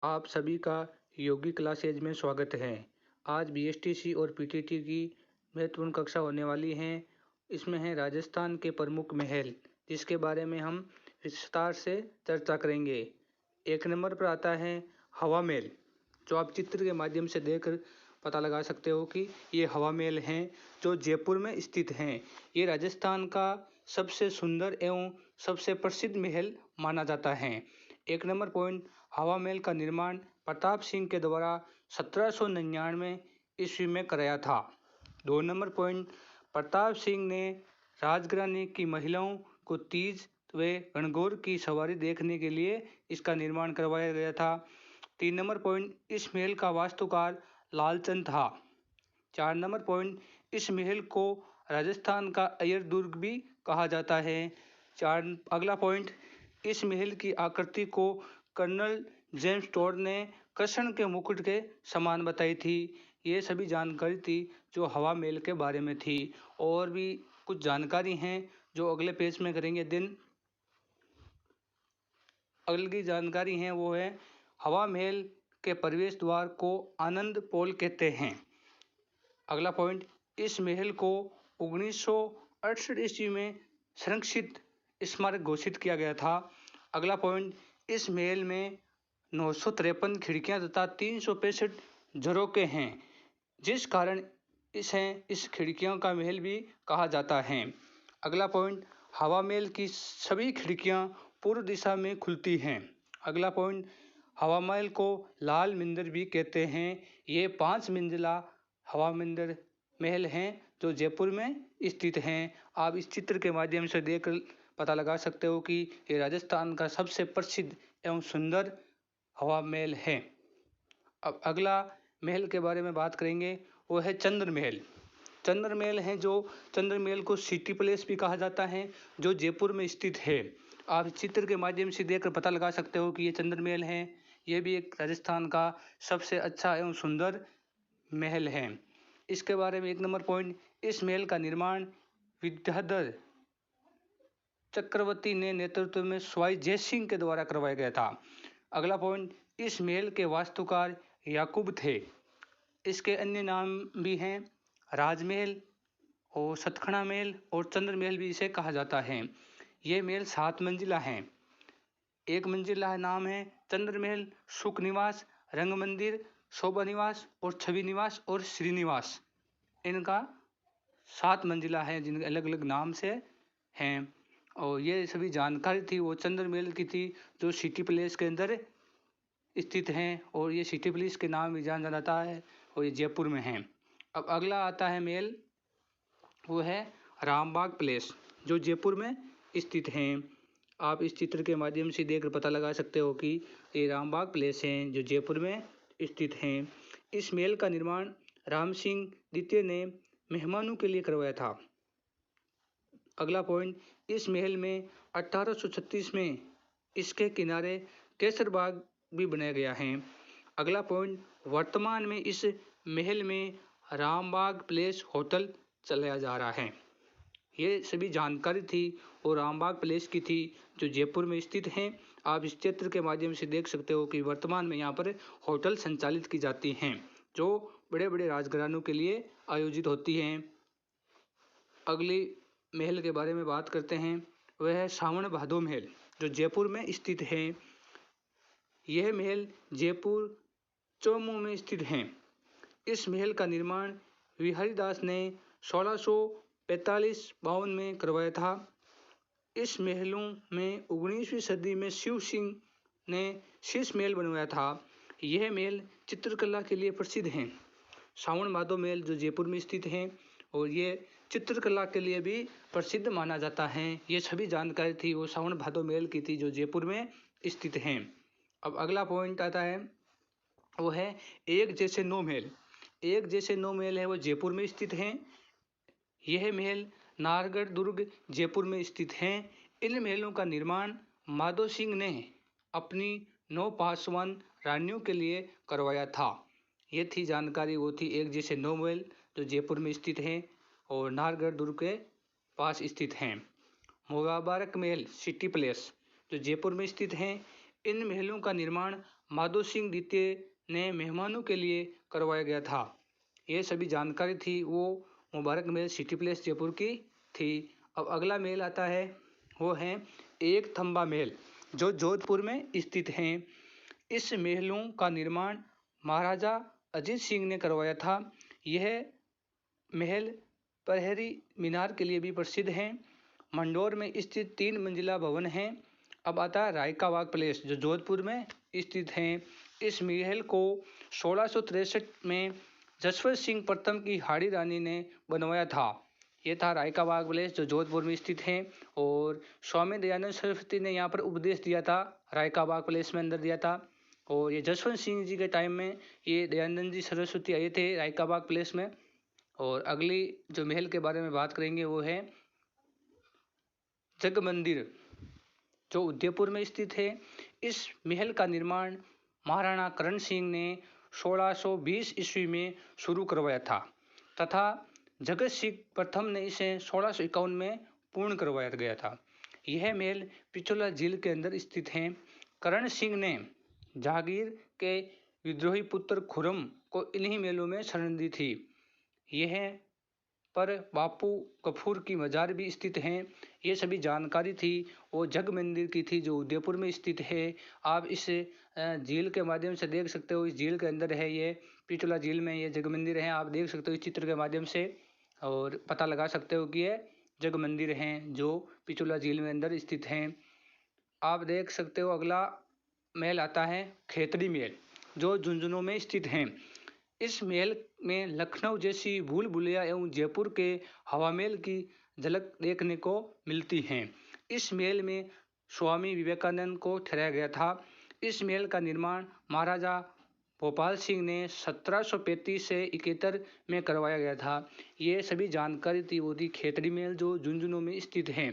आप सभी का योगी क्लासेज में स्वागत है। आज बीएसटीसी और पीटीटी की महत्वपूर्ण कक्षा होने वाली है। इसमें है राजस्थान के प्रमुख महल, जिसके बारे में हम विस्तार से चर्चा करेंगे। एक नंबर पर आता है हवा महल, जो आप चित्र के माध्यम से देखकर पता लगा सकते हो कि ये हवा महल हैं जो जयपुर में स्थित हैं। ये राजस्थान का सबसे सुंदर एवं सबसे प्रसिद्ध महल माना जाता है। एक नंबर पॉइंट, हवा महल का निर्माण प्रताप सिंह के द्वारा 1799 ईस्वी में कराया था। 2 नंबर पॉइंट, प्रताप सिंह ने राजघराने की महिलाओं को तीज व गणगौर की सवारी देखने के लिए इसका निर्माण करवाया गया था। 3 नंबर पॉइंट, इस महल का वास्तुकार लालचंद था। 4 नंबर पॉइंट, इस महल को राजस्थान का अयर दुर्ग भी कहा जाता है। अगला पॉइंट, इस महल की आकृति को कर्नल जेम्स टोड ने कृष्ण के मुकुट के समान बताई थी। ये सभी जानकारी थी जो हवा महल के बारे में थी। और भी कुछ जानकारी हैं जो अगले पेज में करेंगे। अगली जानकारी है वो है हवा महल के प्रवेश द्वार को आनंद पोल कहते हैं। अगला पॉइंट, इस महल को 1968 ईस्वी में संरक्षित स्मारक घोषित किया गया था। अगला पॉइंट, इस महल में 953 खिड़कियां तथा 365 झरोखे हैं, जिस कारण इस खिड़कियों का महल भी कहा जाता है। अगला पॉइंट, हवा महल की सभी खिड़कियां पूर्व दिशा में खुलती हैं। अगला पॉइंट, हवा महल को लाल मंदिर भी कहते हैं। ये 5 मंजिला हवा महल हैं जो जयपुर में स्थित हैं। आप इस चित्र के माध्यम से देख पता लगा सकते हो कि ये राजस्थान का सबसे प्रसिद्ध एवं सुंदर हवा महल है। अब अगला महल के बारे में बात करेंगे, वो है चंद्र महल। चंद्र महल है जो चंद्र महल को सिटी पैलेस भी कहा जाता है, जो जयपुर में स्थित है। आप इस चित्र के माध्यम से देखकर पता लगा सकते हो कि ये चंद्र महल है। ये भी एक राजस्थान का सबसे अच्छा एवं सुंदर महल है। इसके बारे में 1 नंबर पॉइंट, इस महल का निर्माण विद्याधर चक्रवर्ती ने नेतृत्व में सवाई जय सिंह के द्वारा करवाया गया था। अगला पॉइंट, इस महल के वास्तुकार याकूब थे। इसके अन्य नाम भी हैं राजमहल और सतखड़ा महल और चंद्र महल भी इसे कहा जाता है। ये महल 7 मंजिला हैं। एक मंजिला नाम है चंद्र महल, सुख निवास, रंग मंदिर, शोभा निवास और छवि निवास और श्रीनिवास। इनका 7 मंजिला है जिनके अलग अलग नाम से हैं। और ये सभी जानकारी थी वो चंद्र महल की थी, जो सिटी पैलेस के अंदर स्थित हैं। और ये सिटी पैलेस के नाम भी जाना जाता है और ये जयपुर में है। अब अगला आता है महल, वो है रामबाग पैलेस, जो जयपुर में स्थित हैं। आप इस चित्र के माध्यम से देखकर पता लगा सकते हो कि ये रामबाग पैलेस हैं जो जयपुर में स्थित हैं। इस महल का निर्माण राम सिंह द्वितीय ने मेहमानों के लिए करवाया था। अगला पॉइंट, इस महल में 1836 में इसके किनारे केसर बाग भी बनाया गया है। अगला पॉइंट, वर्तमान में इस महल में रामबाग पैलेस होटल चलाया जा रहा है। ये सभी जानकारी थी और रामबाग पैलेस की थी जो जयपुर में स्थित हैं। आप इस चित्र के माध्यम से देख सकते हो कि वर्तमान में यहाँ पर होटल संचालित की जाती हैं, जो बड़े बड़े राजघरानों के लिए आयोजित होती हैं। अगली महल के बारे में बात करते हैं, वह है सावन भादो महल, जो जयपुर में स्थित है। यह महल जयपुर चौमू में स्थित है। इस महल का निर्माण विहारीदास ने 1645-52 में करवाया था। इस महलों में 19वीं सदी में शिव सिंह ने शीश महल बनवाया था। यह महल चित्रकला के लिए प्रसिद्ध हैं। सावन भादो महल जो जयपुर में स्थित है और ये चित्रकला के लिए भी प्रसिद्ध माना जाता है। ये सभी जानकारी थी वो सावन भादो महल की थी जो जयपुर में स्थित हैं। अब अगला पॉइंट आता है, वो है एक जैसे 9 महल। एक जैसे 9 महल है वो जयपुर में स्थित हैं। यह महल नाहरगढ़ दुर्ग जयपुर में स्थित हैं। इन महलों का निर्माण माधो सिंह ने अपनी 9 पासवान रानियों के लिए करवाया था। ये थी जानकारी, वो थी एक जैसे 9 महल जो जयपुर में स्थित हैं और नाहरगढ़ दुर्ग के पास स्थित हैं। मुबारक महल सिटी पैलेस जो जयपुर में स्थित हैं। इन महलों का निर्माण माधो सिंह द्वितीय ने मेहमानों के लिए करवाया गया था। ये सभी जानकारी थी वो मुबारक महल सिटी प्लेस जयपुर की थी। अब अगला महल आता है वो है एक थंबा महल जो जोधपुर में स्थित हैं। इस महलों का निर्माण महाराजा अजीत सिंह ने करवाया था। यह महल प्रहरी मीनार के लिए भी प्रसिद्ध है। मंडोर में स्थित 3 मंजिला भवन है। अब आता है राय का बाग पैलेस जो जोधपुर में स्थित है। इस महल को 1663 में जसवंत सिंह प्रथम की हाड़ी रानी ने बनवाया था। ये था राय का बाग पैलेस जो जोधपुर में स्थित है। और स्वामी दयानंद सरस्वती ने यहाँ पर उपदेश दिया था, राय का बाग पैलेस में अंदर दिया था। और ये जसवंत सिंह जी के टाइम में ये दयानंद जी सरस्वती आए थे राय का बाग पैलेस में। और अगली जो महल के बारे में बात करेंगे वो है जग मंदिर जो उदयपुर में स्थित है। इस महल का निर्माण महाराणा करण सिंह ने 1620 ईस्वी में शुरू करवाया था तथा जगत सिंह प्रथम ने इसे 1651 में पूर्ण करवाया गया था। यह महल पिछोला झील के अंदर स्थित है। करण सिंह ने जहांगीर के विद्रोही पुत्र खुर्रम को इन्हीं महलों में शरण दी थी। यह पर बापू गफूर की मजार भी स्थित हैं। ये सभी जानकारी थी वो जग मंदिर की थी जो उदयपुर में स्थित है। आप इस झील के माध्यम से देख सकते हो, इस झील के अंदर है ये पिछोला झील में ये जग मंदिर है। आप देख सकते हो इस चित्र के माध्यम से और पता लगा सकते हो कि ये जग मंदिर हैं जो पिछोला झील में अंदर स्थित हैं। आप देख सकते हो अगला महल आता है खेतड़ी महल जो झुंझुनू में स्थित हैं। इस महल में लखनऊ जैसी भूल भुलैया एवं जयपुर के हवा महल की झलक देखने को मिलती है। इस महल में स्वामी विवेकानंद को ठहराया गया था। इस महल का निर्माण महाराजा भोपाल सिंह ने 1735 से 71 में करवाया गया था। ये सभी जानकारी थी वो थी खेतड़ी महल जो झुंझुनू में स्थित है।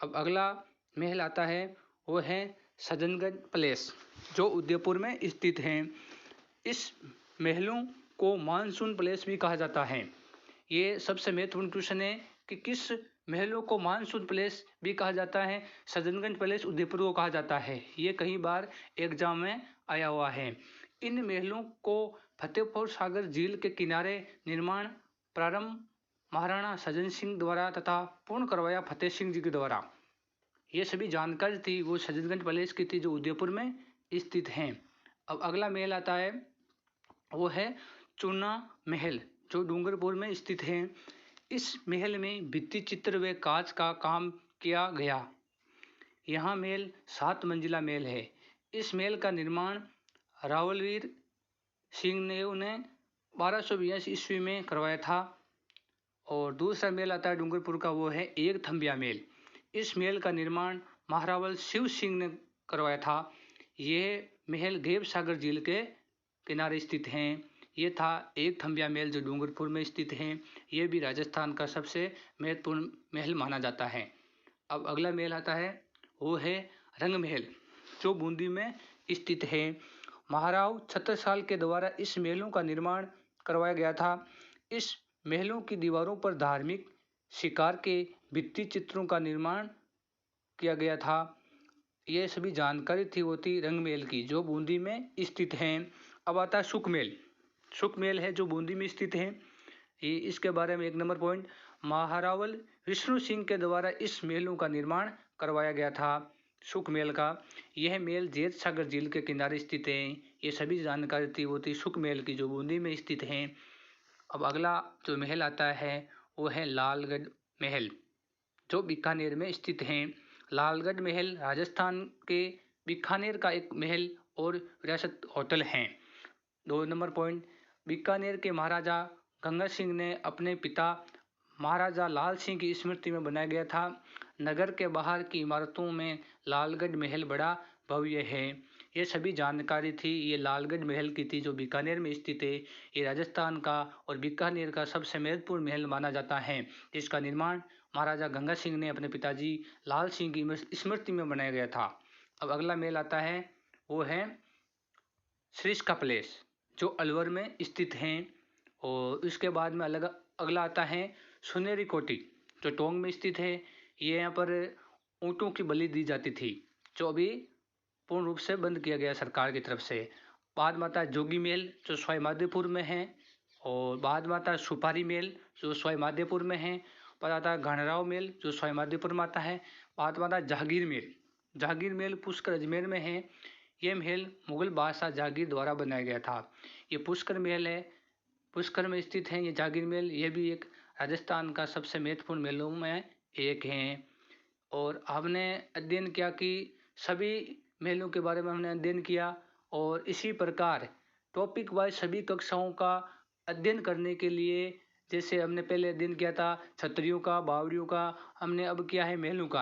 अब अगला महल आता है वो है सज्जनगंज पैलेस जो उदयपुर में स्थित है। इस महलों को मानसून पैलेस भी कहा जाता है। ये सबसे महत्वपूर्ण क्वेश्चन है कि किस महलों को मानसून पैलेस भी कहा जाता है। सज्जनगंज पैलेस उदयपुर को कहा जाता है। ये कई बार एग्जाम में आया हुआ है। इन महलों को फतेहपुर सागर झील के किनारे निर्माण प्रारंभ महाराणा सज्जन सिंह द्वारा तथा पूर्ण करवाया फतेह सिंह जी के द्वारा। ये सभी जानकारी थी वो सज्जनगंज पैलेस की थी जो उदयपुर में स्थित हैं। अब अगला महल आता है वो है चूना महल जो डूंगरपुर में स्थित है। इस महल में भित्ति चित्र व कांच का काम किया गया। यहाँ महल 7 मंजिला महल है। इस महल का निर्माण रावलवीर सिंह ने उन्हें 1282 ईस्वी में करवाया था। और दूसरा महल आता है डूंगरपुर का वो है एक थंबिया महल। इस महल का निर्माण महारावल शिव सिंह ने करवाया था। ये महल देव सागर झील के किनारे स्थित हैं। ये था एक थंबिया महल जो डूंगरपुर में स्थित है। ये भी राजस्थान का सबसे महत्वपूर्ण महल माना जाता है। अब अगला महल आता है वो है रंग महल जो बूंदी में स्थित है। महाराव छत्रसाल के द्वारा इस महलों का निर्माण करवाया गया था। इस महलों की दीवारों पर धार्मिक शिकार के भित्ति चित्रों का निर्माण किया गया था। ये सभी जानकारी थी वो थी रंग महल की जो बूंदी में स्थित हैं। अब आता है सुख महल। सुख महल है जो बूंदी में स्थित है। ये इसके बारे में 1 नंबर पॉइंट महारावल विष्णु सिंह के द्वारा इस महलों का निर्माण करवाया गया था। सुख महल का यह महल जेत सागर झील के किनारे स्थित है। ये सभी जानकारी थी वो थी सुख महल की जो बूंदी में स्थित है। अब अगला जो महल आता है वो है लालगढ़ महल जो बीकानेर में स्थित है। लालगढ़ महल राजस्थान के बीकानेर का एक महल और विरासत होटल है। 2 नंबर पॉइंट बीकानेर के महाराजा गंगा सिंह ने अपने पिता महाराजा लाल सिंह की स्मृति में बनाया गया था। नगर के बाहर की इमारतों में लालगढ़ महल बड़ा भव्य है। ये सभी जानकारी थी ये लालगढ़ महल की थी जो बीकानेर में स्थित है। ये राजस्थान का और बीकानेर का सबसे महत्वपूर्ण महल माना जाता है जिसका निर्माण महाराजा गंगा सिंह ने अपने पिताजी लाल सिंह की स्मृति में बनाया गया था। अब अगला महल आता है वो है सरिस्का पैलेस जो अलवर में स्थित हैं। और इसके बाद में अगला आता है सुनेरी कोठी जो टोंक में स्थित है। ये यहाँ पर ऊँटों की बलि दी जाती थी जो अभी पूर्ण रूप से बंद किया गया सरकार की तरफ से। बाद में आता है जोगी महल जो सवाई माधोपुर में है, और बाद में आता है सुपारी महल जो सवाई माधोपुर में है। बाद आता है घनराव महल जो सवाई माधोपुर में आता है। बाद में आता है जहांगीर महल। जहांगीर महल पुष्कर अजमेर में है। ये महल मुगल बादशाह जहांगीर द्वारा बनाया गया था। ये पुष्कर महल है, पुष्कर में स्थित है ये जहांगीर महल। ये भी एक राजस्थान का सबसे महत्वपूर्ण महलों में एक है। और हमने अध्ययन किया कि सभी महलों के बारे में हमने अध्ययन किया, और इसी प्रकार टॉपिक वाइज सभी कक्षाओं का अध्ययन करने के लिए, जैसे हमने पहले अध्ययन किया था क्षत्रियों का, बावड़ियों का, हमने अब किया है महलों का।